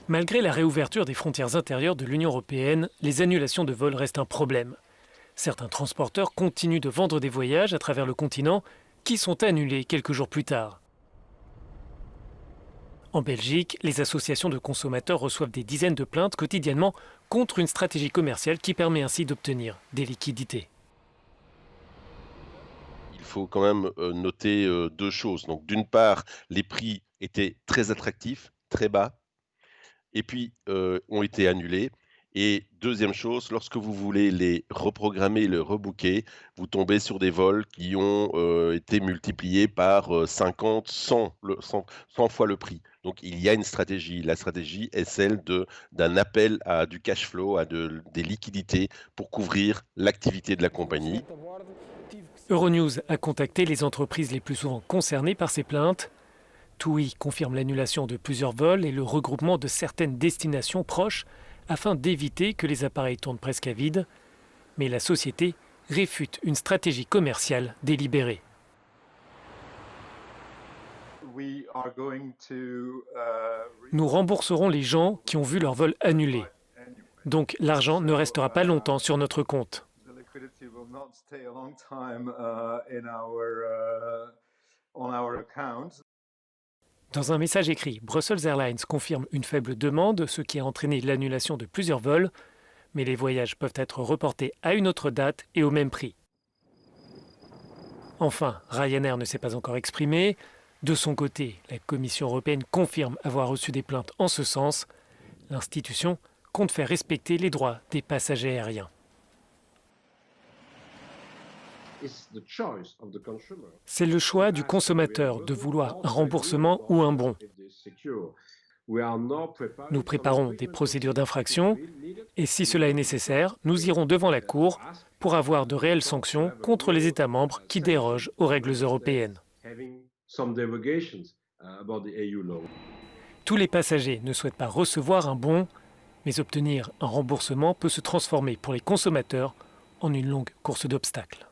Malgré la réouverture des frontières intérieures de l'Union européenne, les annulations de vols restent un problème. Certains transporteurs continuent de vendre des voyages à travers le continent qui sont annulés quelques jours plus tard. En Belgique, les associations de consommateurs reçoivent des dizaines de plaintes quotidiennement contre une stratégie commerciale qui permet ainsi d'obtenir des liquidités. Il faut quand même noter deux choses. Donc, d'une part, les prix étaient très attractifs, très bas, et puis ont été annulés. Et deuxième chose, lorsque vous voulez les reprogrammer, les rebooker, vous tombez sur des vols qui ont été multipliés par 50, 100 fois le prix. Donc il y a une stratégie. La stratégie est celle d'un appel à du cash flow, des liquidités pour couvrir l'activité de la compagnie. Euronews a contacté les entreprises les plus souvent concernées par ces plaintes. TUI confirme l'annulation de plusieurs vols et le regroupement de certaines destinations proches afin d'éviter que les appareils tournent presque à vide. Mais la société réfute une stratégie commerciale délibérée. Nous rembourserons les gens qui ont vu leur vol annulé. Donc l'argent ne restera pas longtemps sur notre compte. Dans un message écrit, Brussels Airlines confirme une faible demande, ce qui a entraîné l'annulation de plusieurs vols, mais les voyages peuvent être reportés à une autre date et au même prix. Enfin, Ryanair ne s'est pas encore exprimé. De son côté, la Commission européenne confirme avoir reçu des plaintes en ce sens. L'institution compte faire respecter les droits des passagers aériens. C'est le choix du consommateur de vouloir un remboursement ou un bon. Nous préparons des procédures d'infraction et si cela est nécessaire, nous irons devant la Cour pour avoir de réelles sanctions contre les États membres qui dérogent aux règles européennes. Tous les passagers ne souhaitent pas recevoir un bon, mais obtenir un remboursement peut se transformer pour les consommateurs en une longue course d'obstacles.